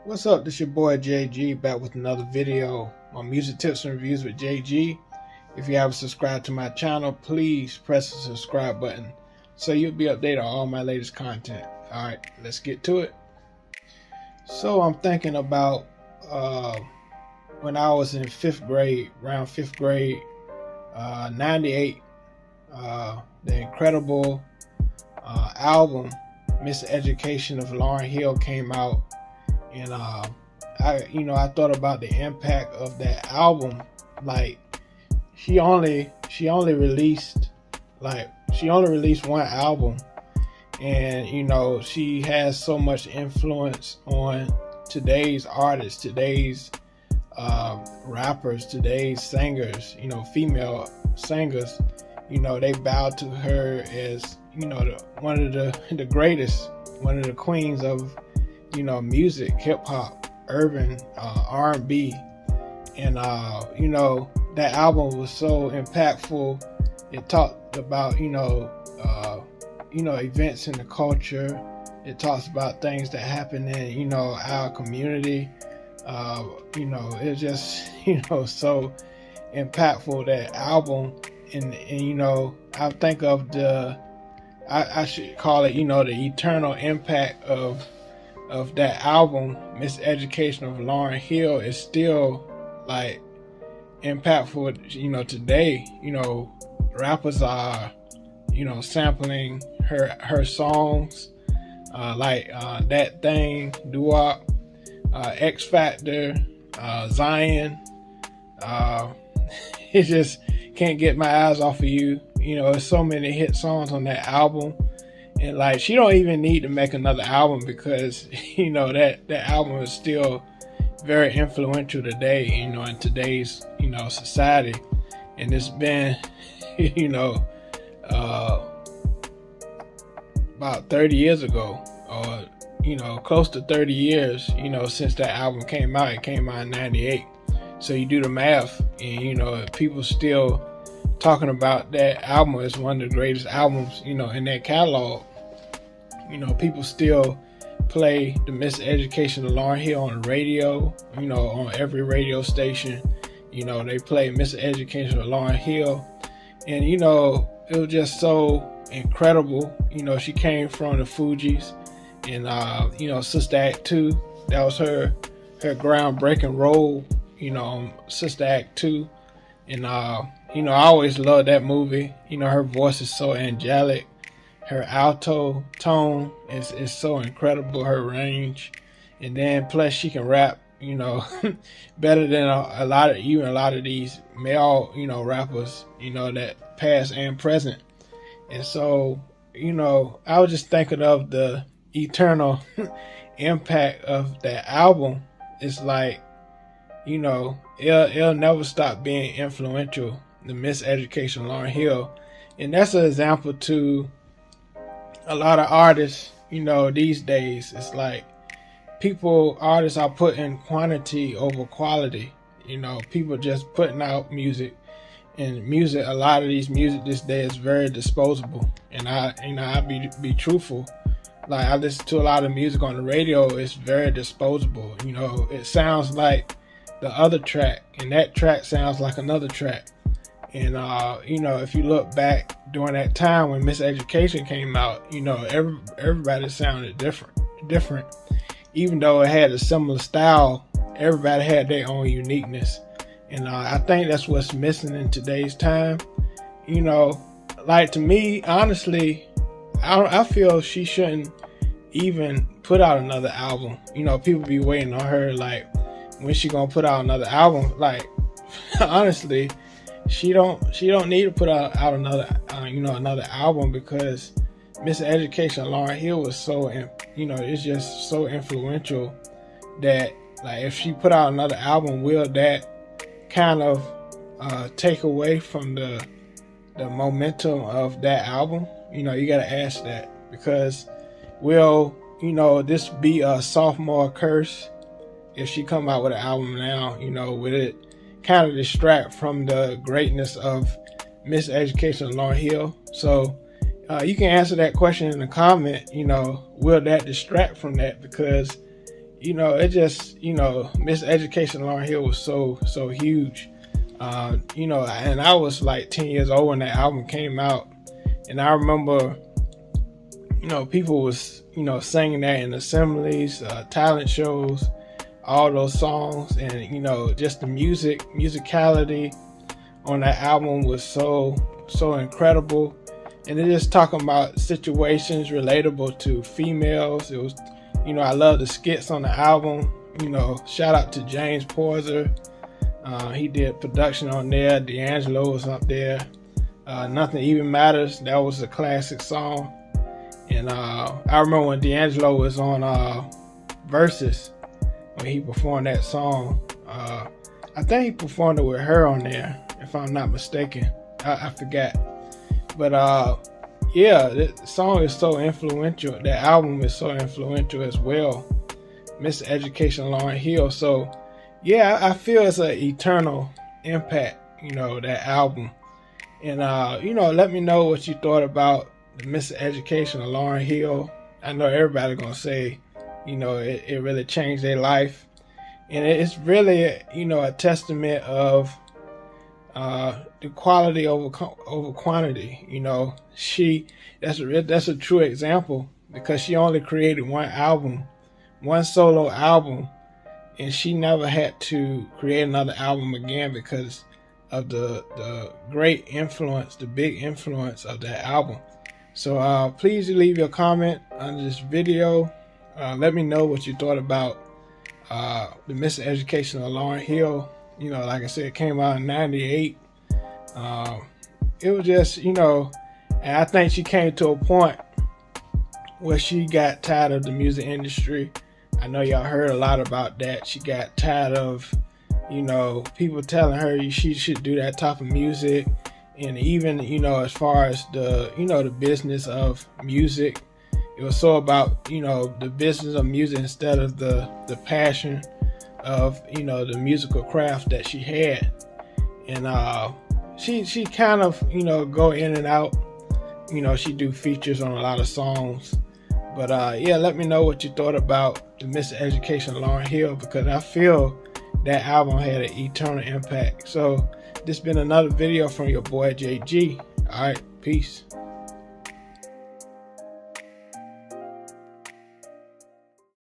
What's up? This your boy JG back with another video on music tips and reviews with JG. If you haven't subscribed to my channel, please press the subscribe button so you'll be updated on all my latest content. Alright, let's get to it. So I'm thinking about when I was in 5th grade, around 5th grade, 98, the incredible album Miseducation of Lauryn Hill came out. And I thought about the impact of that album. Like she only released one album, and she has so much influence on today's artists, today's rappers, today's singers, female singers. They bow to her as one of the greatest, one of the queens of music, hip hop, urban, R&B, and that album was so impactful. It talked about events in the culture. It talks about things that happen in our community. It's just so impactful, that album, and I think of I should call it the eternal impact of that album, Miseducation of Lauryn Hill, is still like impactful. Today, rappers are, sampling her songs, like That Thing, Doo-Wop, X Factor, Zion. It just can't get my eyes off of you. There's so many hit songs on that album. And like, she don't even need to make another album, because that album is still very influential today, in today's society. And it's been about 30 years ago, or close to 30 years, since that album came out. It came out in 98. So you do the math, and people still talking about that album as one of the greatest albums in that catalog. People still play the Miseducation of Lauryn Hill on the radio, on every radio station. They play Miseducation of Lauryn Hill. And, it was just so incredible. She came from the Fugees, and, Sister Act 2, that was her groundbreaking role, on Sister Act 2. And, I always loved that movie. Her voice is so angelic. Her alto tone is so incredible, her range. And then plus she can rap, better than a lot of these male, rappers, that past and present. And so, I was just thinking of the eternal impact of that album. It's like, it'll never stop being influential, the Miseducation of Lauryn Hill. And that's an example to a lot of artists, these days. It's like artists are putting quantity over quality. People just putting out music, and a lot of these music this day is very disposable. And I be truthful. Like, I listen to a lot of music on the radio. It's very disposable. It sounds like the other track, and that track sounds like another track. And if you look back during that time when Miseducation came out, everybody sounded different. Even though it had a similar style, everybody had their own uniqueness. And I think that's what's missing in today's time. Like, to me, honestly, I feel she shouldn't even put out another album. People be waiting on her, like, when she gonna put out another album. Like, honestly, she don't need to put out another another album, because Miseducation of Lauryn Hill was so it's just so influential that, like, if she put out another album, will that kind of take away from the momentum of that album? You gotta ask that, because will this be a sophomore curse if she come out with an album now? With it kind of distract from the greatness of Miseducation of Lauryn Hill? So you can answer that question in the comment. Will that distract from that? Because it just, Miseducation Lauryn Hill was so huge. And I was like 10 years old when that album came out. And I remember, people was, singing that in assemblies, talent shows, all those songs. And, just the musicality on that album was so incredible. And it just talking about situations relatable to females. It was, I love the skits on the album. Shout out to James Porter. He did production on there. D'Angelo was up there. Nothing Even Matters. That was a classic song. And I remember when D'Angelo was on Versus, when he performed that song. I think he performed it with her on there, if I'm not mistaken. I forgot. But the song is so influential. That album is so influential as well. Miseducation Lauryn Hill. So yeah, I feel it's an eternal impact, that album. And let me know what you thought about the Miseducation of Lauryn Hill. I know everybody gonna say, it really changed their life. And it's really, a testament of the quality over quantity. That's a true example, because she only created one solo album, and she never had to create another album again because of the great influence, the big influence of that album. So please leave your comment on this video. Let me know what you thought about the Miseducation of Lauryn Hill. Like I said, it came out in '98. It was just, and I think she came to a point where she got tired of the music industry. I know y'all heard a lot about that. She got tired of, people telling her she should do that type of music. And even, as far as the business of music, it was so about, the business of music instead of the passion of, the musical craft that she had. And she kind of, go in and out. She do features on a lot of songs. But let me know what you thought about the Miseducation of Lauryn Hill, because I feel that album had an eternal impact. So this has been another video from your boy JG. All right, peace.